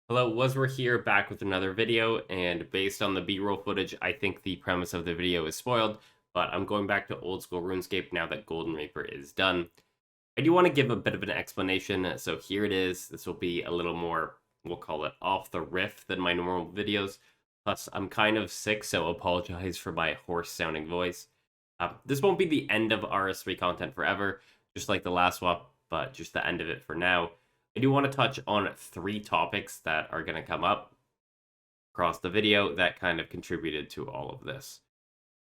Hello, Waswere here, back with another video, and based on the B-roll footage, I think the premise of the video is spoiled, but I'm going back to old school RuneScape now that Golden Reaper is done. I do want to give a bit of an explanation, so here it is. This will be a little more, we'll call it off the riff than my normal videos. Plus, I'm kind of sick, so apologize for my hoarse-sounding voice. This won't be the end of RS3 content forever, just like the last swap, but just the end of it for now. I do want to touch on three topics that are going to come up across the video that kind of contributed to all of this.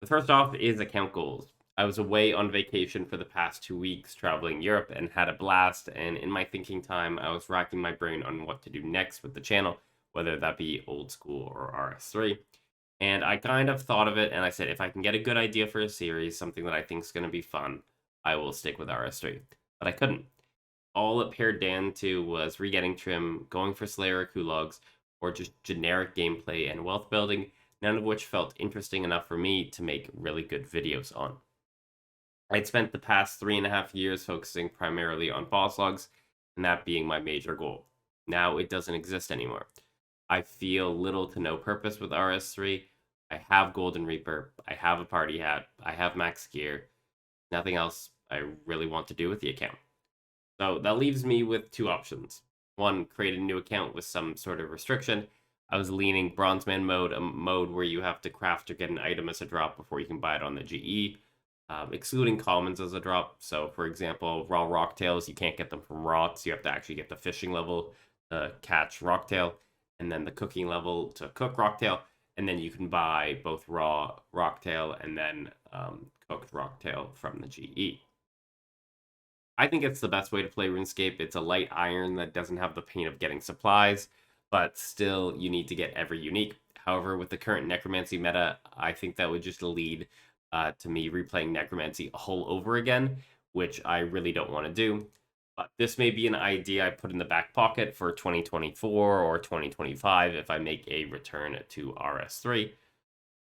The first off is account goals. I was away on vacation for the past 2 weeks traveling Europe and had a blast, and in my thinking time, I was racking my brain on what to do next with the channel, whether that be old school or RS3. And I kind of thought of it and I said, if I can get a good idea for a series, something that I think is going to be fun, I will stick with RS3. But I couldn't. All it pared down to was re-getting trim, going for Slayer or Kulogs, or just generic gameplay and wealth building, none of which felt interesting enough for me to make really good videos on. I'd spent the past 3.5 years focusing primarily on boss logs, and that being my major goal. Now it doesn't exist anymore. I feel little to no purpose with RS3. I have Golden Reaper, I have a party hat, I have max gear. Nothing else I really want to do with the account. So that leaves me with two options. One, create a new account with some sort of restriction. I was leaning Bronzeman mode, a mode where you have to craft or get an item as a drop before you can buy it on the GE, excluding commons as a drop. So, for example, raw rocktails, you can't get them from rots. You have to actually get the fishing level to catch rocktail, and then the cooking level to cook rocktail, and then you can buy both raw rocktail and then cooked rocktail from the GE. I think it's the best way to play RuneScape. It's a light iron that doesn't have the pain of getting supplies, but still you need to get every unique. However, with the current necromancy meta, I think that would just lead to me replaying necromancy all over again, which I really don't want to do. But this may be an idea I put in the back pocket for 2024 or 2025 if I make a return to RS3.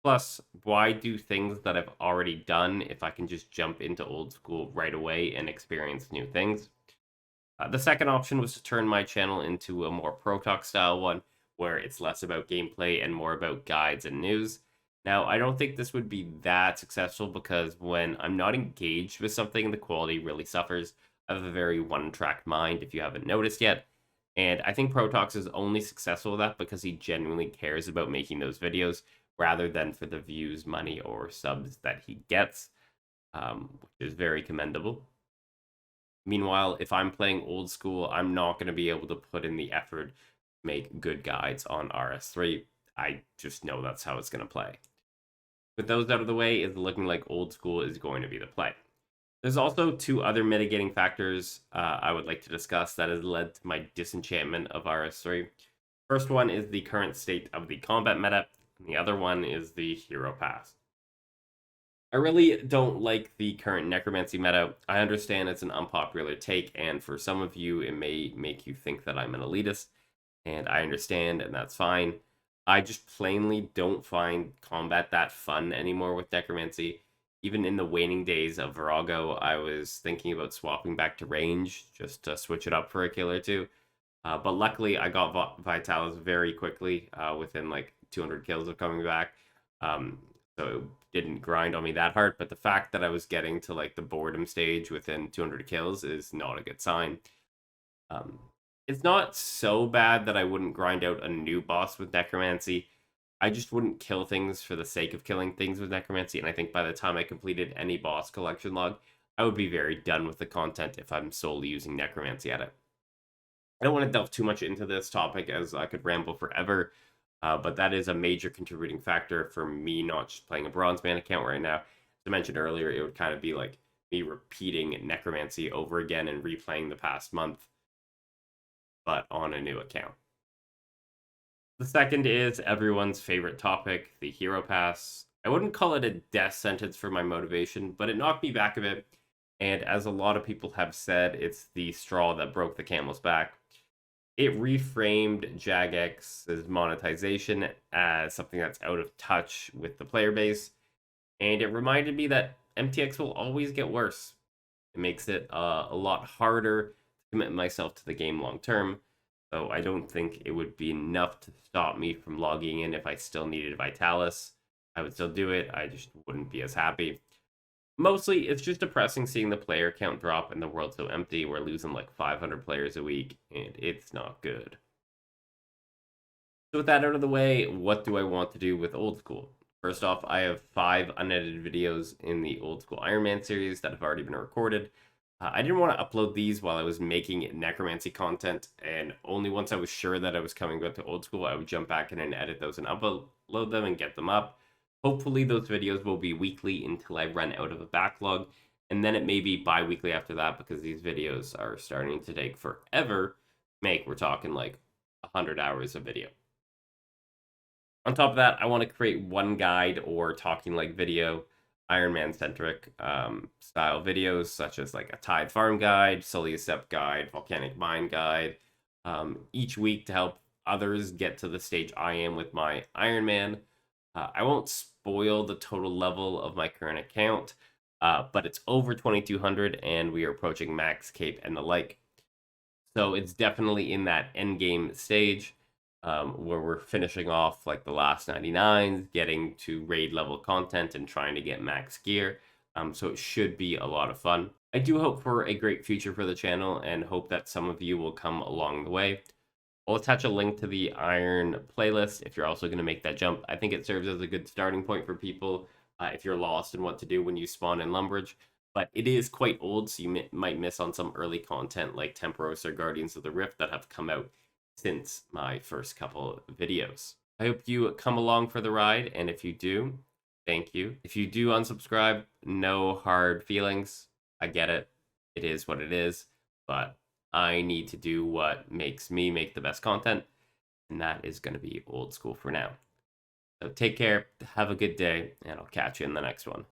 Plus, why do things that I've already done if I can just jump into old school right away and experience new things? The second option was to turn my channel into a more Pro Talk style one, where it's less about gameplay and more about guides and news. Now, I don't think this would be that successful because when I'm not engaged with something, the quality really suffers. I have a very one-track mind, if you haven't noticed yet. And I think Pro Talks is only successful with that because he genuinely cares about making those videos rather than for the views, money, or subs that he gets, which is very commendable. Meanwhile, if I'm playing old school, I'm not going to be able to put in the effort to make good guides on RS3. I just know that's how it's going to play. With those out of the way, it's looking like old school is going to be the play. There's also two other mitigating factors I would like to discuss that has led to my disenchantment of RS3. First one is the current state of the combat meta, and the other one is the hero pass. I really don't like the current necromancy meta. I understand it's an unpopular take, and for some of you, it may make you think that I'm an elitist, and I understand, and that's fine. I just plainly don't find combat that fun anymore with necromancy. Even in the waning days of Virago, I was thinking about swapping back to range just to switch it up for a kill or two. But luckily, I got Vitalis very quickly within like 200 kills of coming back. So it didn't grind on me that hard. But the fact that I was getting to like the boredom stage within 200 kills is not a good sign. It's not so bad that I wouldn't grind out a new boss with necromancy. I just wouldn't kill things for the sake of killing things with necromancy. And I think by the time I completed any boss collection log, I would be very done with the content if I'm solely using necromancy at it. I don't want to delve too much into this topic as I could ramble forever, but that is a major contributing factor for me not just playing a Bronzeman account right now. As I mentioned earlier, it would kind of be like me repeating necromancy over again and replaying the past month, but on a new account. The second is everyone's favorite topic, the hero pass. I wouldn't call it a death sentence for my motivation, but it knocked me back a bit. And as a lot of people have said, it's the straw that broke the camel's back. It reframed Jagex's monetization as something that's out of touch with the player base, and it reminded me that MTX will always get worse. It makes it a lot harder to commit myself to the game long term. so I don't think it would be enough to stop me from logging in if I still needed Vitalis. I would still do it, I just wouldn't be as happy. Mostly, it's just depressing seeing the player count drop and the world so empty. We're losing like 500 players a week, and it's not good. So with that out of the way, what do I want to do with Old School? First off, I have 5 unedited videos in the Old School Iron Man series that have already been recorded. I didn't want to upload these while I was making necromancy content, and only once I was sure that I was coming back to Old School, I would jump back in and edit those and upload them and get them up. Hopefully those videos will be weekly until I run out of a backlog, and then it may be bi-weekly after that because these videos are starting to take forever to make. We're talking like 100 hours of video. On top of that, I want to create one guide or talking like video, Iron Man centric style videos, such as like a Tide Farm guide, Sully Step guide, Volcanic Mine guide, each week to help others get to the stage I am with my Iron Man. I won't spoil the total level of my current account, but it's over 2200 and we are approaching max cape and the like. So it's definitely in that end game stage where we're finishing off like the last 99s, getting to raid level content and trying to get max gear. So it should be a lot of fun. I do hope for a great future for the channel and hope that some of you will come along the way. I'll attach a link to the Iron playlist if you're also going to make that jump. I think it serves as a good starting point for people if you're lost in what to do when you spawn in Lumbridge. But it is quite old, so you might miss on some early content like Temperos or Guardians of the Rift that have come out since my first couple videos. I hope you come along for the ride, and if you do, thank you. If you do unsubscribe, no hard feelings. I get it. It is what it is, but I need to do what makes me make the best content, and that is going to be Old School for now. So take care, have a good day, and I'll catch you in the next one.